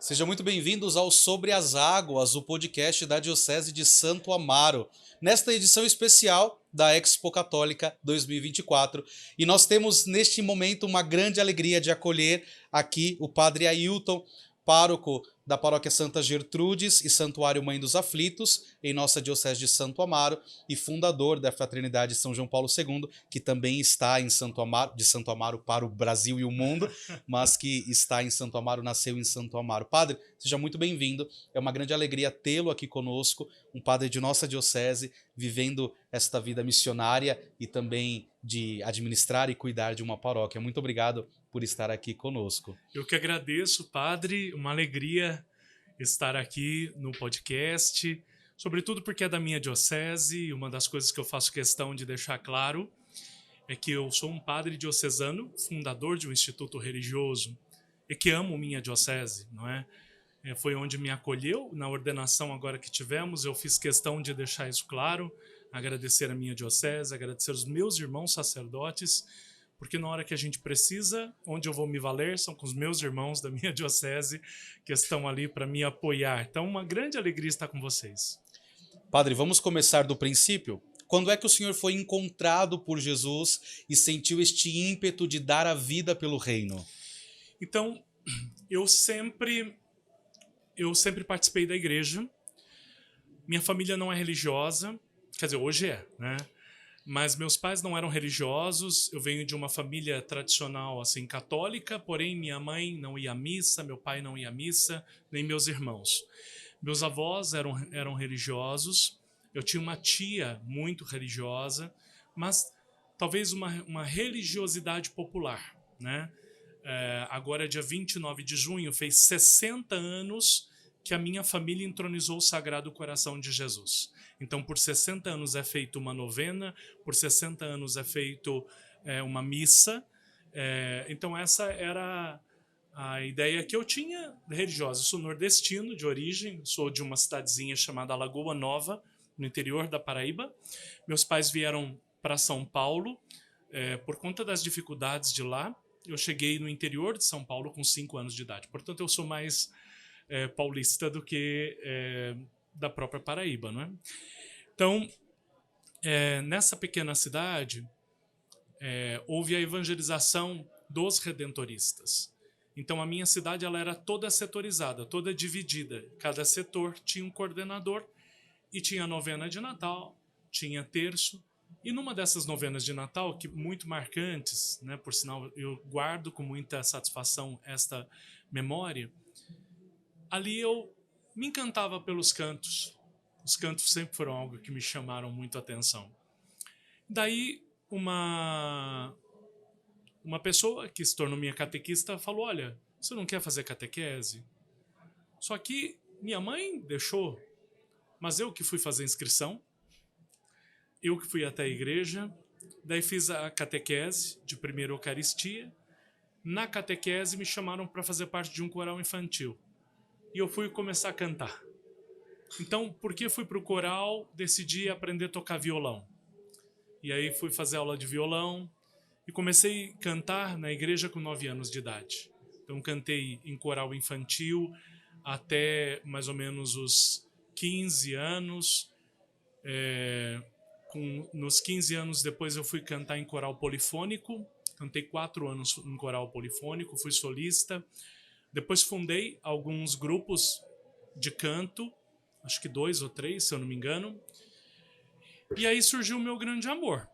Sejam muito bem-vindos ao Sobre as Águas, o podcast da Diocese de Santo Amaro, nesta edição especial da Expo Católica 2024. E nós temos neste momento uma grande alegria de acolher aqui o Padre Ailton, pároco da Paróquia Santa Gertrudes e Santuário Mãe dos Aflitos, em nossa Diocese de Santo Amaro, e fundador da Fraternidade São João Paulo II, que também está em Santo Amaro, de Santo Amaro para o Brasil e o mundo, mas que está em Santo Amaro, nasceu em Santo Amaro. Padre, seja muito bem-vindo, é uma grande alegria tê-lo aqui conosco, um padre de nossa Diocese, vivendo esta vida missionária e também de administrar e cuidar de uma paróquia. Muito obrigado por estar aqui conosco. Eu que agradeço, padre, uma alegria estar aqui no podcast, sobretudo porque é da minha diocese, e uma das coisas que eu faço questão de deixar claro é que eu sou um padre diocesano, fundador de um instituto religioso, e que amo minha diocese, não é? Foi onde me acolheu, na ordenação agora que tivemos, eu fiz questão de deixar isso claro, agradecer a minha diocese, agradecer os meus irmãos sacerdotes, porque na hora que a gente precisa, onde eu vou me valer são com os meus irmãos da minha diocese que estão ali para me apoiar. Então, uma grande alegria estar com vocês. Padre, vamos começar do princípio? Quando é que o senhor foi encontrado por Jesus e sentiu este ímpeto de dar a vida pelo reino? Então, eu sempre participei da igreja. Minha família não é religiosa, quer dizer, hoje é, né? Mas meus pais não eram religiosos, eu venho de uma família tradicional, assim, católica, porém minha mãe não ia à missa, meu pai não ia à missa, nem meus irmãos. Meus avós eram religiosos, eu tinha uma tia muito religiosa, mas talvez uma religiosidade popular, né? Agora, dia 29 de junho, fez 60 anos que a minha família entronizou o Sagrado Coração de Jesus. Então, por 60 anos é feita uma novena, por 60 anos é feito uma missa. Então, essa era a ideia que eu tinha religiosa. Eu sou nordestino de origem, sou de uma cidadezinha chamada Lagoa Nova, no interior da Paraíba. Meus pais vieram para São Paulo por conta das dificuldades de lá. Eu cheguei no interior de São Paulo com 5 anos de idade. Portanto, eu sou mais paulista do que da própria Paraíba, não é? Então, nessa pequena cidade, houve a evangelização dos redentoristas. Então, a minha cidade ela era toda setorizada, toda dividida. Cada setor tinha um coordenador e tinha novena de Natal, tinha terço. E numa dessas novenas de Natal, que muito marcantes, né, por sinal, eu guardo com muita satisfação esta memória, ali eu me encantava pelos cantos. Os cantos sempre foram algo que me chamaram muito a atenção. Daí, uma pessoa que se tornou minha catequista falou, olha, você não quer fazer catequese? Só que minha mãe deixou, mas eu que fui fazer inscrição, eu que fui até a igreja, daí fiz a catequese de primeira Eucaristia. Na catequese me chamaram para fazer parte de um coral infantil. E eu fui começar a cantar. Então, porque eu fui para o coral, decidi aprender a tocar violão. E aí fui fazer aula de violão e comecei a cantar na igreja com 9 anos de idade. Então, cantei em coral infantil até mais ou menos os 15 anos. Nos 15 anos depois eu fui cantar em coral polifônico. Cantei 4 anos em coral polifônico, fui solista. Depois fundei alguns grupos de canto, acho que 2 ou 3, se eu não me engano. E aí surgiu o meu grande amor.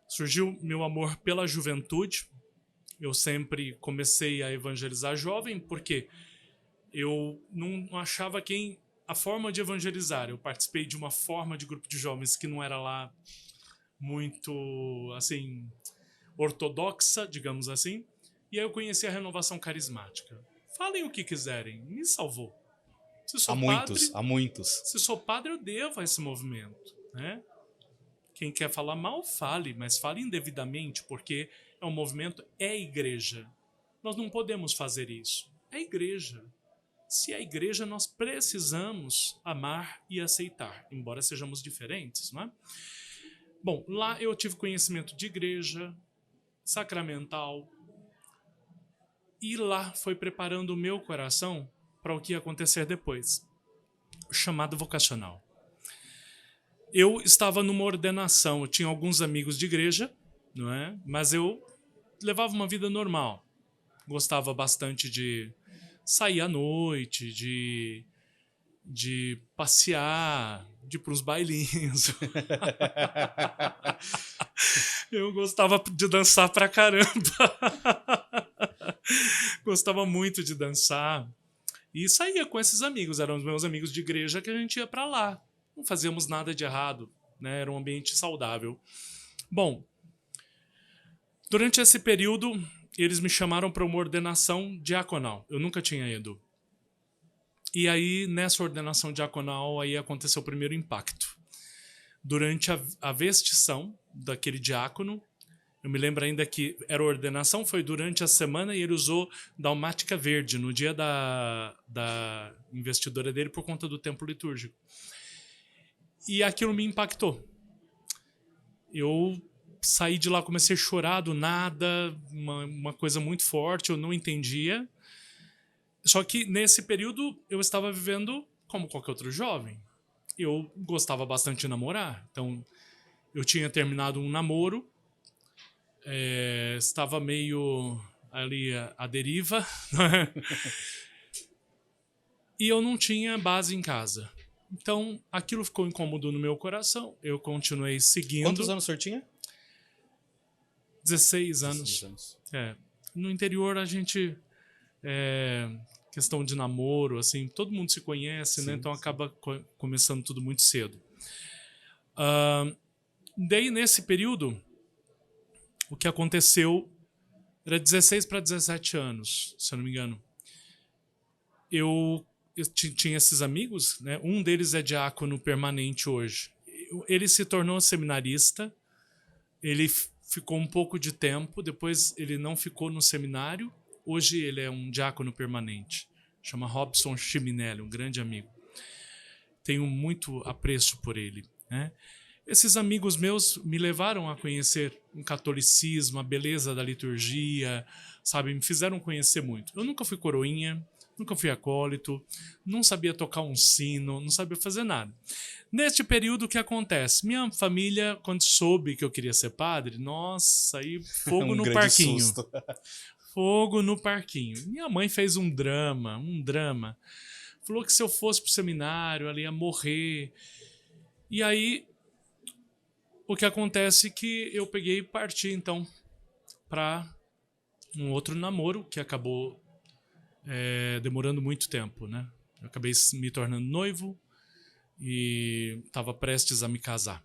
Surgiu meu amor pela juventude. Eu sempre comecei a evangelizar jovem, porque eu não achava a forma de evangelizar. Eu participei de uma forma de grupo de jovens que não era lá muito, assim, ortodoxa, digamos assim. E aí eu conheci a renovação carismática. Falem o que quiserem, me salvou. Se sou padre, Há muitos. se sou padre, eu devo a esse movimento, né? Quem quer falar mal, fale, mas fale indevidamente, porque é um movimento, é igreja. Nós não podemos fazer isso. É igreja. Se é igreja, nós precisamos amar e aceitar, embora sejamos diferentes, não é? Bom, lá eu tive conhecimento de igreja, sacramental, e lá foi preparando o meu coração para o que ia acontecer depois. O chamado vocacional. Eu estava numa ordenação, eu tinha alguns amigos de igreja, não é? Mas eu levava uma vida normal. Gostava bastante de sair à noite, de passear, de ir para os bailinhos. Eu gostava de dançar pra caramba. Gostava muito de dançar. E saía com esses amigos, eram os meus amigos de igreja que a gente ia pra lá. Não fazíamos nada de errado, né? Era um ambiente saudável. Bom, durante esse período, eles me chamaram para uma ordenação diaconal. Eu nunca tinha ido. E aí, nessa ordenação diaconal, aí aconteceu o primeiro impacto. Durante a vestição daquele diácono, eu me lembro ainda que era ordenação, foi durante a semana e ele usou dalmática verde no dia da investidura dele por conta do tempo litúrgico. E aquilo me impactou. Eu saí de lá, comecei a chorar do nada, uma coisa muito forte, eu não entendia. Só que nesse período eu estava vivendo como qualquer outro jovem. Eu gostava bastante de namorar, então eu tinha terminado um namoro, estava meio ali à deriva, né? E eu não tinha base em casa. Então aquilo ficou incômodo no meu coração, eu continuei seguindo. Quantos anos o senhor tinha? 16 anos. 16 anos. No interior a gente... questão de namoro, assim, todo mundo se conhece, né? Então acaba começando tudo muito cedo. Daí, nesse período, o que aconteceu era 16 para 17 anos, se eu não me engano. Eu tinha esses amigos, né? Um deles é diácono permanente hoje. Ele se tornou seminarista, ele ficou um pouco de tempo, depois ele não ficou no seminário. Hoje ele é um diácono permanente. Chama Robson Chiminelli, um grande amigo. Tenho muito apreço por ele, né? Esses amigos meus me levaram a conhecer o catolicismo, a beleza da liturgia, sabe? Me fizeram conhecer muito. Eu nunca fui coroinha, nunca fui acólito, não sabia tocar um sino, não sabia fazer nada. Neste período, o que acontece? Minha família, quando soube que eu queria ser padre, nossa, aí fogo no parquinho. Susto. Fogo no parquinho. Minha mãe fez um drama. Falou que se eu fosse pro seminário, ela ia morrer. E aí, o que acontece é que eu peguei e parti, então, para um outro namoro, que acabou demorando muito tempo, né? Eu acabei me tornando noivo e estava prestes a me casar.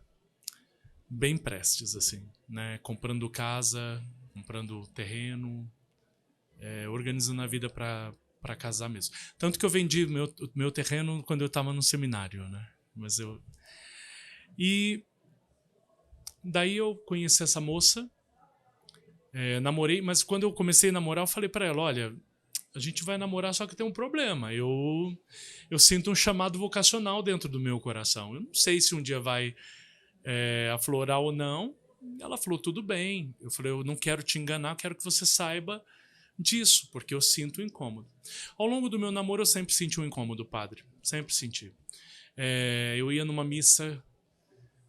Bem prestes, assim, né? Comprando casa, comprando terreno, organizando a vida para casar mesmo. Tanto que eu vendi meu terreno quando eu estava no seminário, né? E daí eu conheci essa moça, namorei, mas quando eu comecei a namorar, eu falei para ela, olha, a gente vai namorar, só que tem um problema. Eu sinto um chamado vocacional dentro do meu coração. Eu não sei se um dia vai aflorar ou não. Ela falou, tudo bem. Eu falei, eu não quero te enganar, eu quero que você saiba disso, porque eu sinto incômodo. Ao longo do meu namoro, eu sempre senti um incômodo, padre. Sempre senti. Eu ia numa missa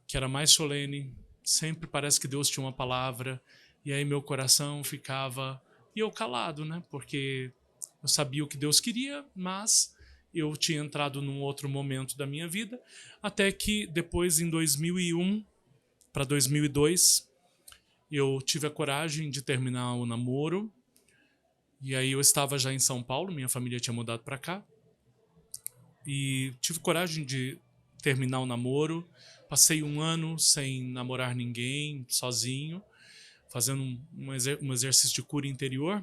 que era mais solene, sempre parece que Deus tinha uma palavra, e aí meu coração ficava... E eu calado, né? Porque eu sabia o que Deus queria, mas eu tinha entrado num outro momento da minha vida, até que depois, em 2001 para 2002, eu tive a coragem de terminar o namoro. E aí eu estava já em São Paulo, minha família tinha mudado para cá. E tive coragem de terminar o namoro. Passei um ano sem namorar ninguém, sozinho, fazendo um exercício de cura interior.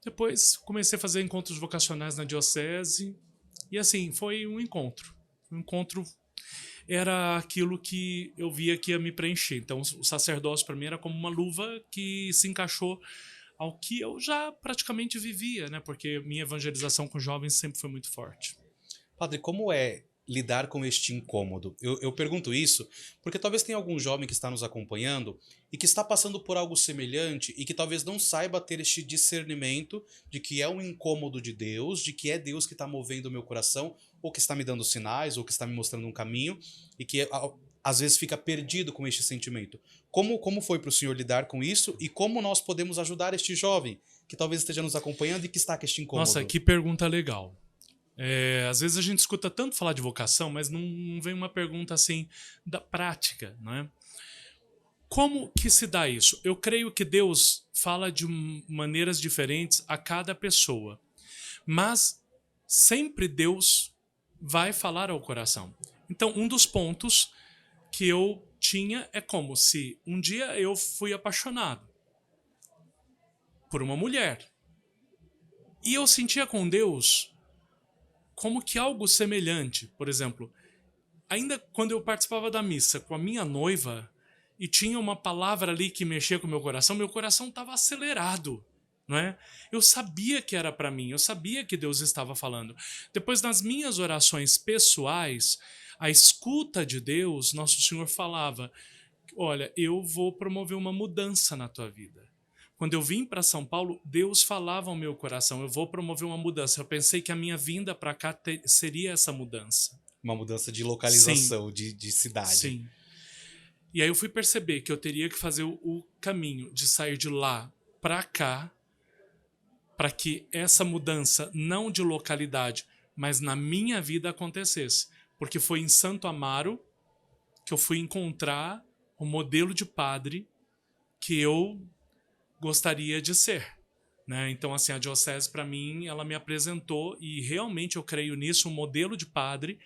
Depois comecei a fazer encontros vocacionais na diocese. E assim, foi um encontro. Um encontro era aquilo que eu via que ia me preencher. Então o sacerdócio para mim era como uma luva que se encaixou ao que eu já praticamente vivia, né? Porque minha evangelização com jovens sempre foi muito forte. Padre, como é lidar com este incômodo? Eu pergunto isso porque talvez tenha algum jovem que está nos acompanhando e que está passando por algo semelhante e que talvez não saiba ter este discernimento de que é um incômodo de Deus, de que é Deus que está movendo o meu coração, ou que está me dando sinais, ou que está me mostrando um caminho, e que às vezes fica perdido com este sentimento. Como foi para o senhor lidar com isso e como nós podemos ajudar este jovem que talvez esteja nos acompanhando e que está com este incômodo? Nossa, que pergunta legal. Às vezes a gente escuta tanto falar de vocação, mas não vem uma pergunta assim da prática, não é? Como que se dá isso? Eu creio que Deus fala de maneiras diferentes a cada pessoa, mas sempre Deus vai falar ao coração. Então, um dos pontos que eu tinha é como se um dia eu fui apaixonado por uma mulher e eu sentia com Deus como que algo semelhante. Por exemplo, ainda quando eu participava da missa com a minha noiva e tinha uma palavra ali que mexia com o meu coração estava acelerado, não é? Eu sabia que era para mim, eu sabia que Deus estava falando. Depois, nas minhas orações pessoais, a escuta de Deus, Nosso Senhor falava: olha, eu vou promover uma mudança na tua vida. Quando eu vim para São Paulo, Deus falava ao meu coração: eu vou promover uma mudança. Eu pensei que a minha vinda para cá seria essa mudança. Uma mudança de localização, de cidade. Sim. E aí eu fui perceber que eu teria que fazer o caminho de sair de lá para cá, para que essa mudança, não de localidade, mas na minha vida acontecesse. Porque foi em Santo Amaro que eu fui encontrar o modelo de padre que eu gostaria de ser, né? Então, assim, a diocese, para mim, ela me apresentou, e realmente eu creio nisso, um modelo de padre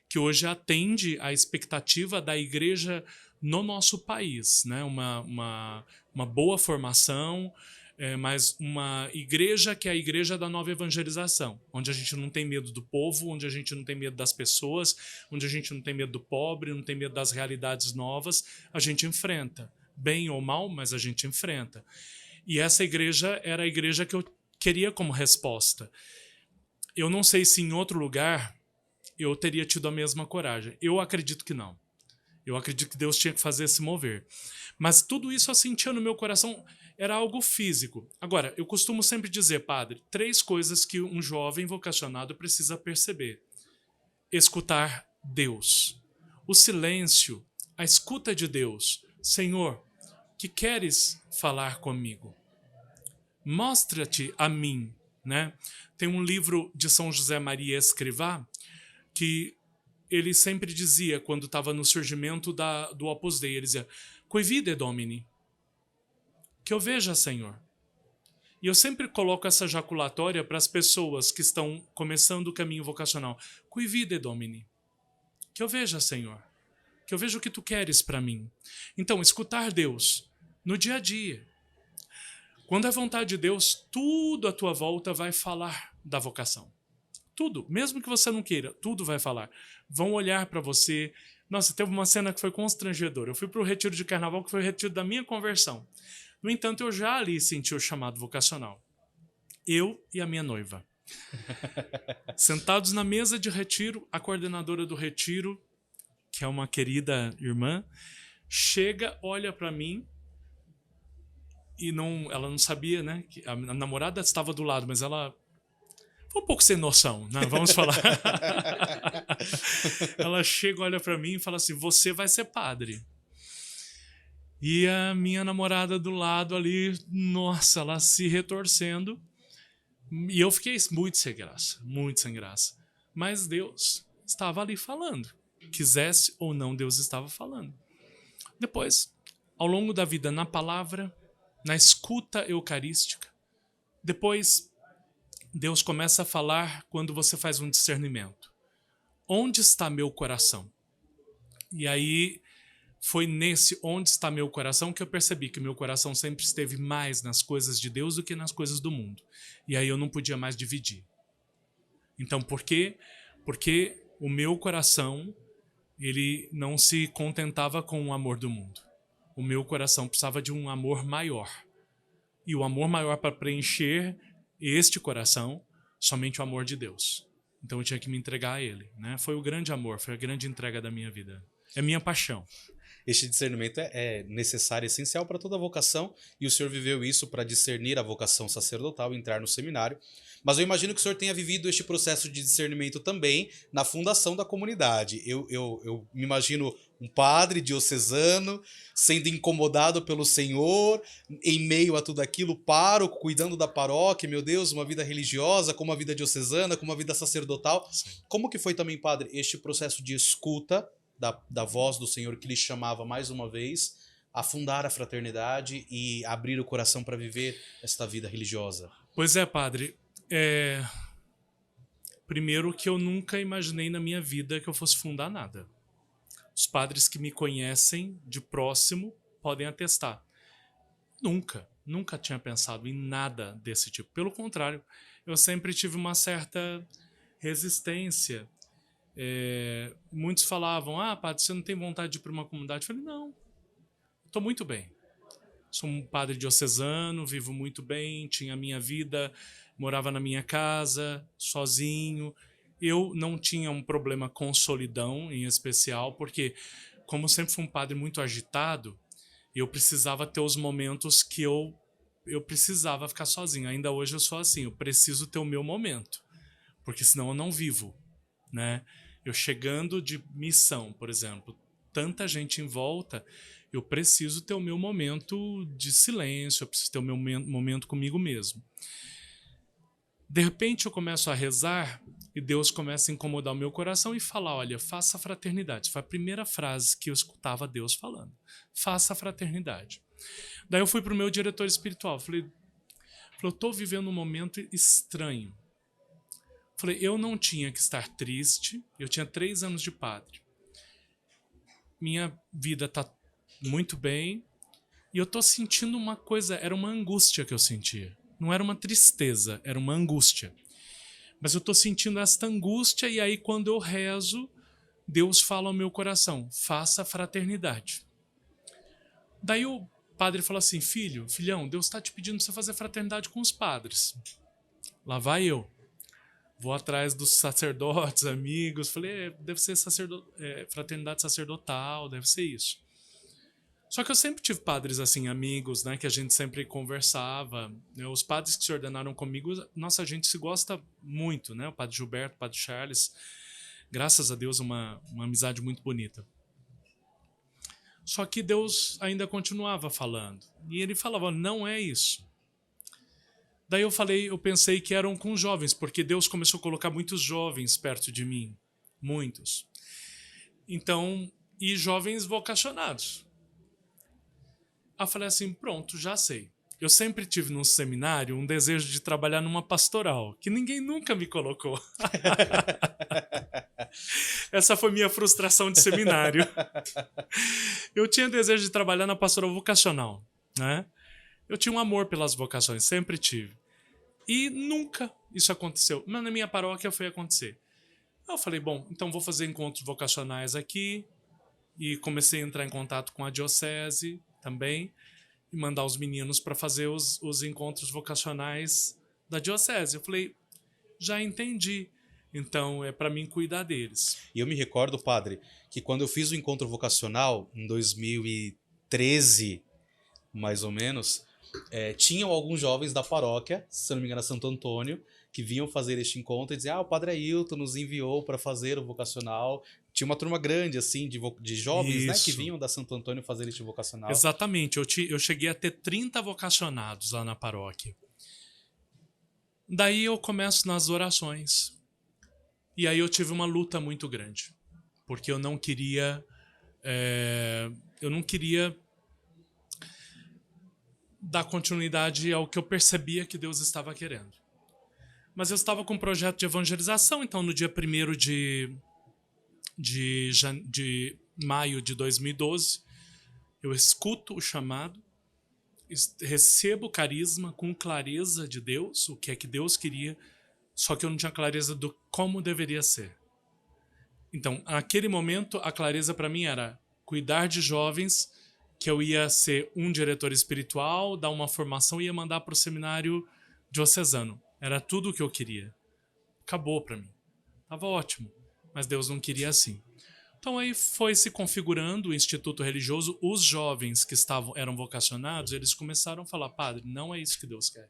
que hoje atende à expectativa da igreja no nosso país, né? Uma boa formação, mas uma igreja que é a igreja da nova evangelização, onde a gente não tem medo do povo, onde a gente não tem medo das pessoas, onde a gente não tem medo do pobre, não tem medo das realidades novas, a gente enfrenta. Bem ou mal, mas a gente enfrenta. E essa igreja era a igreja que eu queria como resposta. Eu não sei se em outro lugar eu teria tido a mesma coragem. Eu acredito que não. Eu acredito que Deus tinha que fazer se mover. Mas tudo isso eu sentia no meu coração, era algo físico. Agora, eu costumo sempre dizer, padre, 3 coisas que um jovem vocacionado precisa perceber. Escutar Deus. O silêncio, a escuta de Deus. Senhor, que queres falar comigo? Mostra-te a mim, né? Tem um livro de São José Maria Escrivá que ele sempre dizia, quando estava no surgimento do Opus Dei, ele dizia: Qui vide Domini? Que eu veja, Senhor. E eu sempre coloco essa jaculatória para as pessoas que estão começando o caminho vocacional. Qui vide Domini? Que eu veja, Senhor. Que eu veja o que tu queres para mim. Então, escutar Deus no dia a dia. Quando é vontade de Deus, tudo à tua volta vai falar da vocação. Tudo, mesmo que você não queira, tudo vai falar. Vão olhar para você. Nossa, teve uma cena que foi constrangedora. Eu fui para o retiro de carnaval, que foi o retiro da minha conversão. No entanto, eu já ali senti o chamado vocacional. Eu e a minha noiva. Sentados na mesa de retiro, a coordenadora do retiro, que é uma querida irmã, chega, olha para mim e ela não sabia, né? Que a namorada estava do lado, mas ela foi um pouco sem noção, né? Vamos falar. Ela chega, olha para mim e fala assim: você vai ser padre. E a minha namorada do lado ali, nossa, ela se retorcendo. E eu fiquei muito sem graça, muito sem graça. Mas Deus estava ali falando. Quisesse ou não, Deus estava falando. Depois, ao longo da vida, na palavra, na escuta eucarística, depois Deus começa a falar quando você faz um discernimento. Onde está meu coração? E aí foi nesse onde está meu coração que eu percebi que meu coração sempre esteve mais nas coisas de Deus do que nas coisas do mundo. E aí eu não podia mais dividir. Então, por quê? Porque o meu coração, ele não se contentava com o amor do mundo. O meu coração precisava de um amor maior. E o amor maior para preencher este coração, somente o amor de Deus. Então eu tinha que me entregar a ele, né? Foi o grande amor, foi a grande entrega da minha vida. É minha paixão. Este discernimento é necessário, essencial para toda vocação, e o senhor viveu isso para discernir a vocação sacerdotal e entrar no seminário. Mas eu imagino que o senhor tenha vivido este processo de discernimento também na fundação da comunidade. Eu me imagino um padre diocesano sendo incomodado pelo Senhor, em meio a tudo aquilo, pároco, cuidando da paróquia, meu Deus, uma vida religiosa, como a vida diocesana, como a vida sacerdotal. Sim. Como que foi também, padre, este processo de escuta da voz do Senhor que lhe chamava mais uma vez a fundar a fraternidade e abrir o coração para viver esta vida religiosa? Pois é, padre. Primeiro que eu nunca imaginei na minha vida que eu fosse fundar nada. Os padres que me conhecem de próximo podem atestar. Nunca tinha pensado em nada desse tipo. Pelo contrário, eu sempre tive uma certa resistência. Muitos falavam, padre, você não tem vontade de ir para uma comunidade? Eu falei, não, estou muito bem. Sou um padre diocesano, vivo muito bem, tinha a minha vida, morava na minha casa, sozinho. Eu não tinha um problema com solidão, em especial, porque, como sempre fui um padre muito agitado, eu precisava ter os momentos que eu precisava ficar sozinho. Ainda hoje eu sou assim, eu preciso ter o meu momento, porque senão eu não vivo, né? Eu chegando de missão, por exemplo, tanta gente em volta, eu preciso ter o meu momento de silêncio, eu preciso ter o meu momento comigo mesmo. De repente eu começo a rezar e Deus começa a incomodar o meu coração e falar, olha, faça a fraternidade. Foi a primeira frase que eu escutava Deus falando. Faça a fraternidade. Daí eu fui para o meu diretor espiritual. Falei, eu estou vivendo um momento estranho. Falei, eu não tinha que estar triste. Eu tinha 3 anos de padre. Minha vida está muito bem. E eu estou sentindo uma coisa, era uma angústia que eu sentia. Não era uma tristeza, era uma angústia. Mas eu estou sentindo esta angústia e aí quando eu rezo, Deus fala ao meu coração, faça a fraternidade. Daí o padre falou assim, filhão, Deus está te pedindo para você fazer fraternidade com os padres. Lá vai eu. Vou atrás dos sacerdotes, amigos. Falei, deve ser fraternidade sacerdotal, deve ser isso. Só que eu sempre tive padres assim, amigos, né, que a gente sempre conversava. Os padres que se ordenaram comigo, nossa, a gente se gosta muito, né? O padre Gilberto, o padre Charles. Graças a Deus, uma amizade muito bonita. Só que Deus ainda continuava falando. E ele falava, não é isso. Daí eu pensei que eram com jovens, porque Deus começou a colocar muitos jovens perto de mim. Muitos. Então, e jovens vocacionados. Aí eu falei assim, pronto, já sei. Eu sempre tive num seminário um desejo de trabalhar numa pastoral, que ninguém nunca me colocou. Essa foi minha frustração de seminário. Eu tinha desejo de trabalhar na pastoral vocacional, né? Eu tinha um amor pelas vocações, sempre tive. E nunca isso aconteceu. Mas na minha paróquia foi acontecer. Eu falei, bom, então vou fazer encontros vocacionais aqui. E comecei a entrar em contato com a diocese também. E mandar os meninos para fazer os encontros vocacionais da diocese. Eu falei, já entendi. Então é para mim cuidar deles. E eu me recordo, padre, que quando eu fiz o encontro vocacional, em 2013, mais ou menos, tinham alguns jovens da paróquia, se eu não me engano, Santo Antônio, que vinham fazer este encontro e diziam, o padre Ailton nos enviou para fazer o vocacional. Tinha uma turma grande, assim, de jovens, né, que vinham da Santo Antônio fazer este vocacional. Exatamente. Eu cheguei a ter 30 vocacionados lá na paróquia. Daí eu começo nas orações. E aí eu tive uma luta muito grande. Porque eu não queria dar continuidade ao que eu percebia que Deus estava querendo. Mas eu estava com um projeto de evangelização, então no dia 1º de maio de 2012, eu escuto o chamado, recebo o carisma com clareza de Deus, o que é que Deus queria, só que eu não tinha clareza do como deveria ser. Então, naquele momento, a clareza para mim era cuidar de jovens, que eu ia ser um diretor espiritual, dar uma formação e ia mandar para o seminário diocesano. Era tudo o que eu queria. Acabou para mim. Tava ótimo, mas Deus não queria assim. Então aí foi se configurando o instituto religioso. Os jovens que eram vocacionados, eles começaram a falar: padre, não é isso que Deus quer.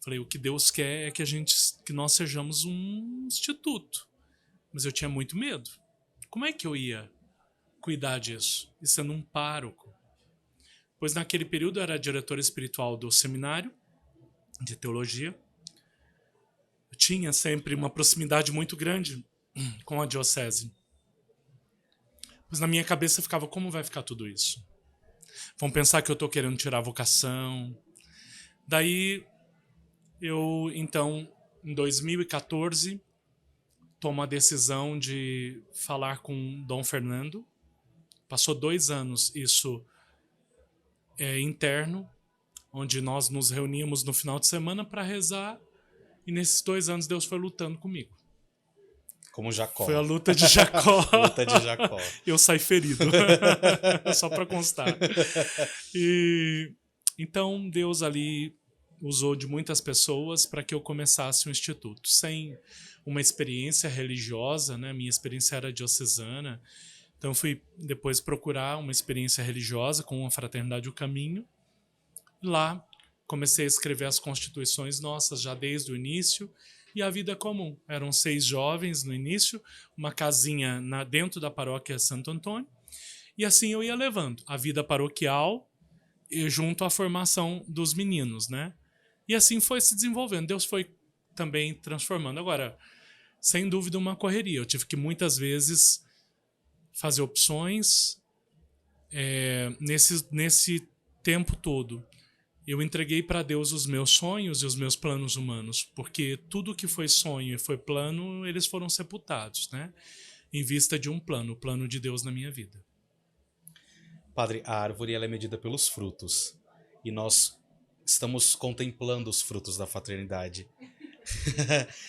Falei: o que Deus quer é que nós sejamos um instituto. Mas eu tinha muito medo. Como é que eu ia cuidar disso? E sendo um pároco. Pois naquele período eu era diretor espiritual do seminário de teologia. Eu tinha sempre uma proximidade muito grande com a diocese. Mas na minha cabeça ficava: como vai ficar tudo isso? Vão pensar que eu estou querendo tirar a vocação. Daí eu, então, em 2014, tomo a decisão de falar com Dom Fernando. Passou 2 anos isso interno, onde nós nos reuníamos no final de semana para rezar. E nesses 2 anos Deus foi lutando comigo. Como Jacó. Foi a luta de Jacó. Luta de Jacó. Eu saí ferido. Só para constar. E então Deus ali usou de muitas pessoas para que eu começasse um instituto. Sem uma experiência religiosa, né? Minha experiência era diocesana. Então fui depois procurar uma experiência religiosa com a Fraternidade O Caminho. Lá comecei a escrever as constituições nossas já desde o início. E a vida comum. Eram 6 jovens no início, uma casinha dentro da paróquia Santo Antônio. E assim eu ia levando a vida paroquial junto à formação dos meninos, né? E assim foi se desenvolvendo. Deus foi também transformando. Agora, sem dúvida, uma correria. Eu tive que muitas vezes fazer opções nesse tempo todo. Eu entreguei para Deus os meus sonhos e os meus planos humanos, porque tudo que foi sonho e foi plano, eles foram sepultados, né? Em vista de um plano, o plano de Deus na minha vida. Padre, a árvore ela é medida pelos frutos. E nós estamos contemplando os frutos da fraternidade.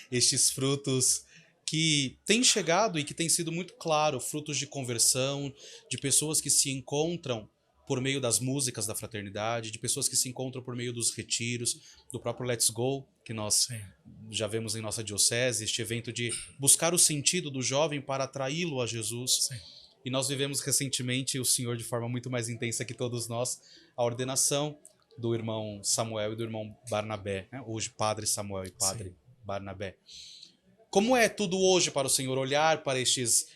Estes frutos que têm chegado e que têm sido muito claro, frutos de conversão, de pessoas que se encontram por meio das músicas da fraternidade, de pessoas que se encontram por meio dos retiros, do próprio Let's Go, que nós já vemos em nossa diocese, este evento de buscar o sentido do jovem para atraí-lo a Jesus. Sim. E nós vivemos recentemente, o Senhor de forma muito mais intensa que todos nós, a ordenação do irmão Samuel e do irmão Barnabé, né? Hoje Padre Samuel e Padre Barnabé. Como é tudo hoje para o Senhor olhar para estes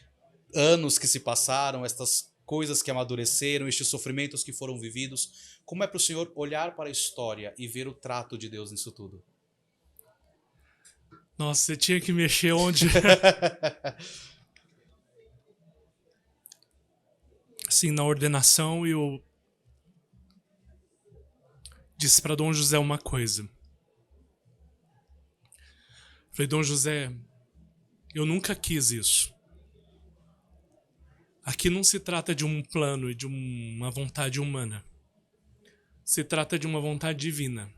anos que se passaram, estas coisas que amadureceram, estes sofrimentos que foram vividos? Como é para o Senhor olhar para a história e ver o trato de Deus nisso tudo? Nossa, você tinha que mexer onde... Assim, na ordenação, eu disse para Dom José uma coisa. Falei: Dom José, eu nunca quis isso. Aqui não se trata de um plano e de uma vontade humana. Se trata de uma vontade divina.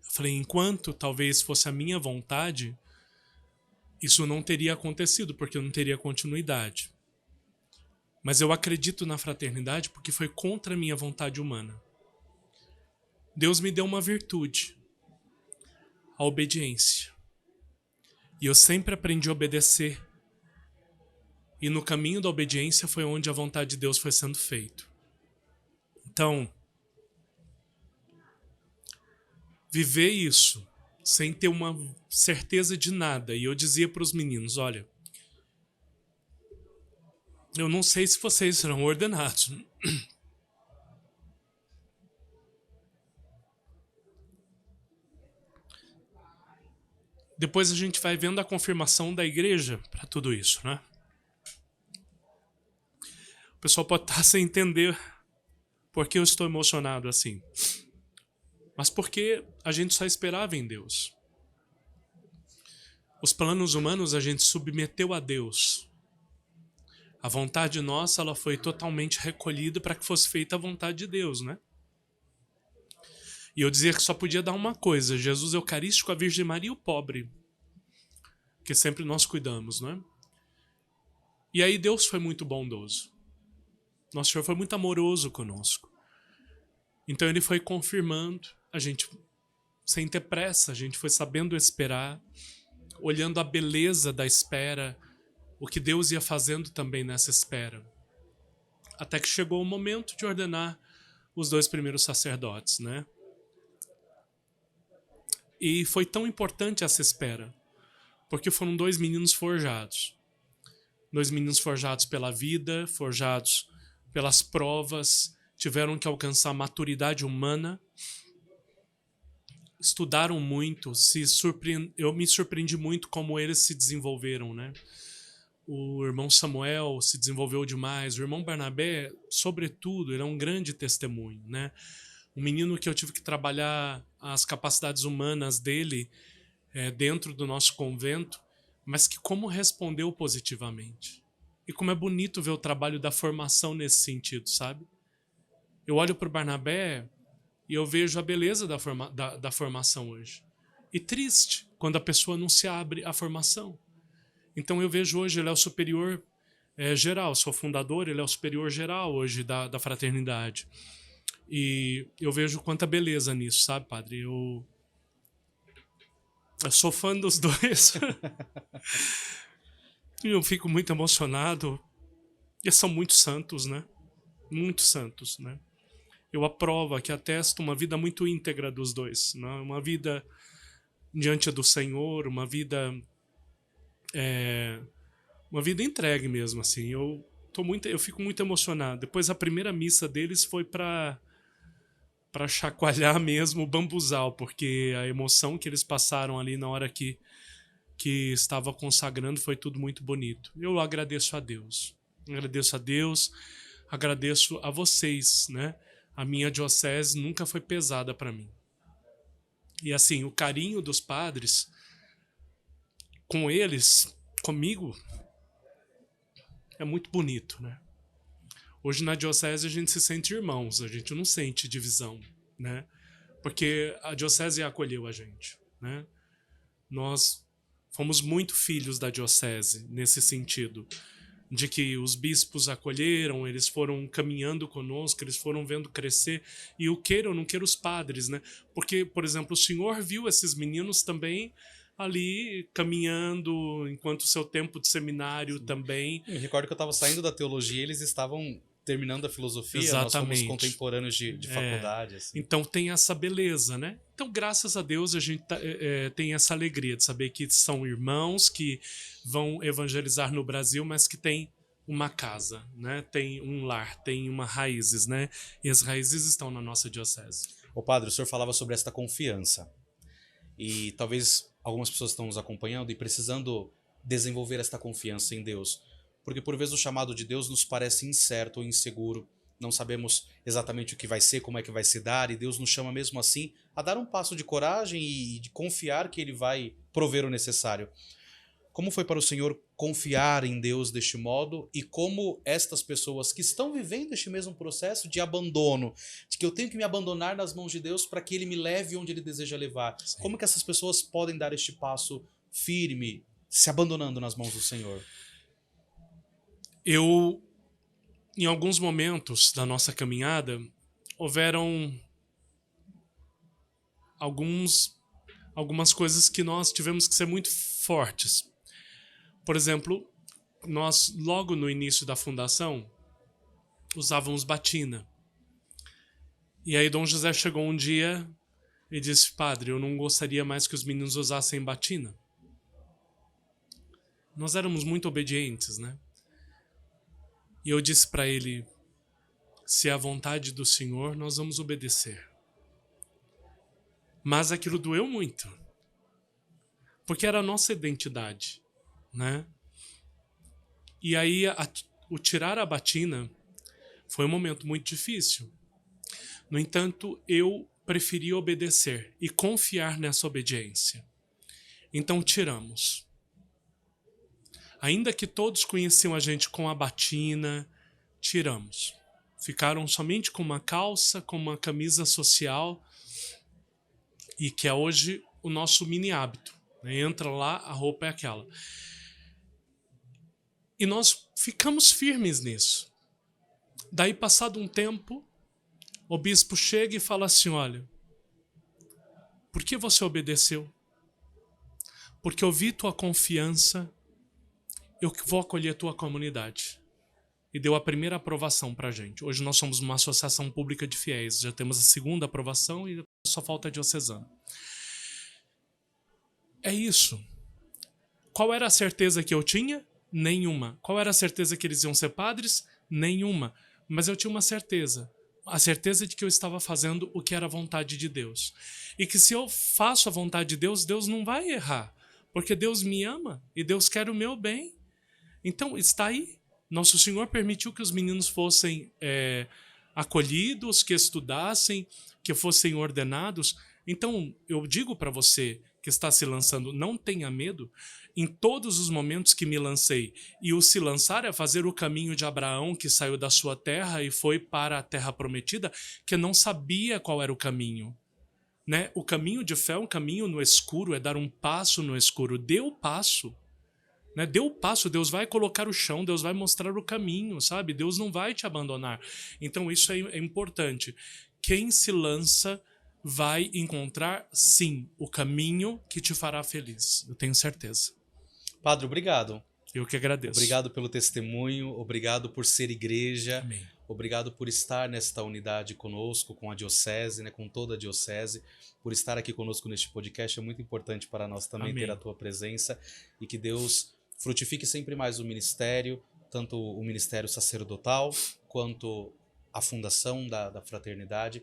Eu falei: enquanto talvez fosse a minha vontade, isso não teria acontecido, porque eu não teria continuidade. Mas eu acredito na fraternidade porque foi contra a minha vontade humana. Deus me deu uma virtude, a obediência. E eu sempre aprendi a obedecer. E no caminho da obediência foi onde a vontade de Deus foi sendo feita. Então, viver isso sem ter uma certeza de nada. E eu dizia para os meninos: olha, eu não sei se vocês serão ordenados. Depois a gente vai vendo a confirmação da igreja para tudo isso, né? O pessoal pode estar sem entender por que eu estou emocionado assim. Mas porque a gente só esperava em Deus. Os planos humanos a gente submeteu a Deus. A vontade nossa, ela foi totalmente recolhida para que fosse feita a vontade de Deus, né? E eu dizia que só podia dar uma coisa: Jesus Eucarístico, a Virgem Maria e o pobre. Que sempre nós cuidamos, né? E aí Deus foi muito bondoso. Nosso Senhor foi muito amoroso conosco. Então Ele foi confirmando. A gente, sem ter pressa, a gente foi sabendo esperar. olhando a beleza da espera, o que Deus ia fazendo também nessa espera. Até que chegou o momento de ordenar os 2 primeiros sacerdotes, né? E foi tão importante essa espera, porque foram 2 meninos forjados. 2 meninos forjados pela vida, forjados pelas provas, tiveram que alcançar a maturidade humana, estudaram muito, eu me surpreendi muito como eles se desenvolveram, né? O irmão Samuel se desenvolveu demais, o irmão Barnabé, sobretudo, ele é um grande testemunho, né? Um menino que eu tive que trabalhar as capacidades humanas dele dentro do nosso convento, mas que como respondeu positivamente. E como é bonito ver o trabalho da formação nesse sentido, sabe? Eu olho para o Barnabé e eu vejo a beleza da formação hoje. E triste quando a pessoa não se abre à formação. Então eu vejo hoje, ele é o superior geral, sou fundador, ele é o superior geral hoje da fraternidade. E eu vejo quanta beleza nisso, sabe, padre? Eu sou fã dos dois. E eu fico muito emocionado. Eles são muito santos, né? Muito santos, né? Eu aprovo aqui, atesto uma vida muito íntegra dos dois, né? Uma vida diante do Senhor, uma vida entregue mesmo, assim. Eu fico muito emocionado. Depois a primeira missa deles foi para chacoalhar mesmo o bambuzal, porque a emoção que eles passaram ali na hora que estava consagrando foi tudo muito bonito. Eu agradeço a Deus. Agradeço a vocês, né? A minha diocese nunca foi pesada para mim. E assim, o carinho dos padres com eles, comigo, é muito bonito, né? Hoje na diocese a gente se sente irmãos, a gente não sente divisão, né? Porque a diocese acolheu a gente, né? Nós fomos muito filhos da diocese nesse sentido, de que os bispos acolheram, eles foram caminhando conosco, eles foram vendo crescer, e o queira ou não queira os padres, né? Porque, por exemplo, o senhor viu esses meninos também ali caminhando, enquanto o seu tempo de seminário também. Eu recordo que eu estava saindo da teologia e eles estavam terminando a filosofia, Exatamente. Nós fomos contemporâneos de faculdade. Assim. Então tem essa beleza, né? Então, graças a Deus, a gente tem essa alegria de saber que são irmãos que vão evangelizar no Brasil, mas que tem uma casa, né? Tem um lar, tem uma raízes, né? E as raízes estão na nossa diocese. Ô padre, o senhor falava sobre esta confiança. E talvez algumas pessoas estão nos acompanhando e precisando desenvolver esta confiança em Deus. Porque por vezes o chamado de Deus nos parece incerto ou inseguro. Não sabemos exatamente o que vai ser, como é que vai se dar, e Deus nos chama mesmo assim a dar um passo de coragem e de confiar que Ele vai prover o necessário. Como foi para o senhor confiar em Deus deste modo e como estas pessoas que estão vivendo este mesmo processo de abandono, de que eu tenho que me abandonar nas mãos de Deus para que Ele me leve onde Ele deseja levar, Sim. Como que essas pessoas podem dar este passo firme, se abandonando nas mãos do Senhor? Em alguns momentos da nossa caminhada, houveram algumas coisas que nós tivemos que ser muito fortes. Por exemplo, nós, logo no início da fundação, usávamos batina. E aí Dom José chegou um dia e disse: padre, eu não gostaria mais que os meninos usassem batina. Nós éramos muito obedientes, né? E eu disse para ele: se é a vontade do Senhor, nós vamos obedecer. Mas aquilo doeu muito, porque era a nossa identidade, né? E aí o tirar a batina foi um momento muito difícil. No entanto, eu preferi obedecer e confiar nessa obediência. Então tiramos. Ainda que todos conheciam a gente com a batina, tiramos. Ficaram somente com uma calça, com uma camisa social, e que é hoje o nosso mini hábito. Entra lá, a roupa é aquela. E nós ficamos firmes nisso. Daí, passado um tempo, o bispo chega e fala assim: olha, por que você obedeceu? porque eu vi tua confiança, eu vou acolher tua comunidade. E deu a primeira aprovação pra gente. Hoje nós somos uma associação pública de fiéis, já temos a segunda aprovação e só falta a diocesana. É isso. Qual era a certeza que eu tinha? Nenhuma. Qual era a certeza que eles iam ser padres? Nenhuma. Mas eu tinha uma certeza. A certeza de que eu estava fazendo o que era a vontade de Deus. E que se eu faço a vontade de Deus, Deus não vai errar. Porque Deus me ama e Deus quer o meu bem. Então, está aí. Nosso Senhor permitiu que os meninos fossem acolhidos, que estudassem, que fossem ordenados. Então, eu digo para você que está se lançando, não tenha medo. Em todos os momentos que me lancei, e o se lançar é fazer o caminho de Abraão, que saiu da sua terra e foi para a terra prometida, que não sabia qual era o caminho. Né? O caminho de fé é um caminho no escuro, é dar um passo no escuro. Dê o passo. Né? Dê o passo, Deus vai colocar o chão, Deus vai mostrar o caminho, sabe? Deus não vai te abandonar. Então isso é importante. Quem se lança vai encontrar, sim, o caminho que te fará feliz. Eu tenho certeza. Padre, obrigado. Eu que agradeço. Obrigado pelo testemunho, obrigado por ser igreja, Amém. obrigado por estar nesta unidade conosco, com a diocese, né, com toda a diocese, por estar aqui conosco neste podcast. É muito importante para nós também Amém. ter a tua presença e que Deus frutifique sempre mais o ministério, tanto o ministério sacerdotal quanto a fundação da fraternidade,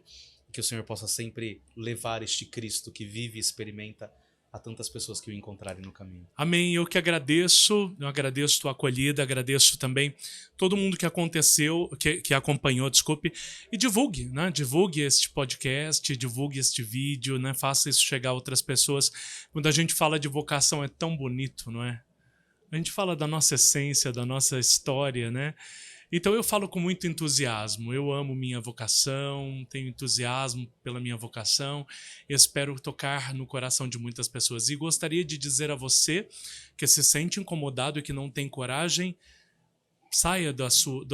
que o Senhor possa sempre levar este Cristo que vive e experimenta a tantas pessoas que o encontrarem no caminho. Amém. Eu que agradeço, eu agradeço tua acolhida, agradeço também todo mundo que que acompanhou, desculpe, e divulgue, né? Divulgue este podcast, divulgue este vídeo, né? Faça isso chegar a outras pessoas. Quando a gente fala de vocação é tão bonito, não é? A gente fala da nossa essência, da nossa história, né? Então eu falo com muito entusiasmo. Eu amo minha vocação, tenho entusiasmo pela minha vocação e espero tocar no coração de muitas pessoas. E gostaria de dizer a você que se sente incomodado e que não tem coragem, saia da sua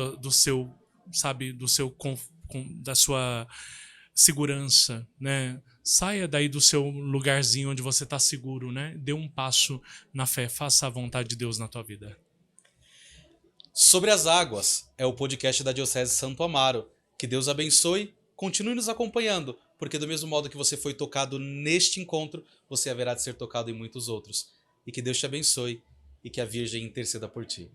segurança, né? Saia daí do seu lugarzinho onde você está seguro, né? Dê um passo na fé, faça a vontade de Deus na tua vida. Sobre as Águas é o podcast da Diocese de Santo Amaro. Que Deus abençoe, continue nos acompanhando, porque do mesmo modo que você foi tocado neste encontro, você haverá de ser tocado em muitos outros. E que Deus te abençoe e que a Virgem interceda por ti.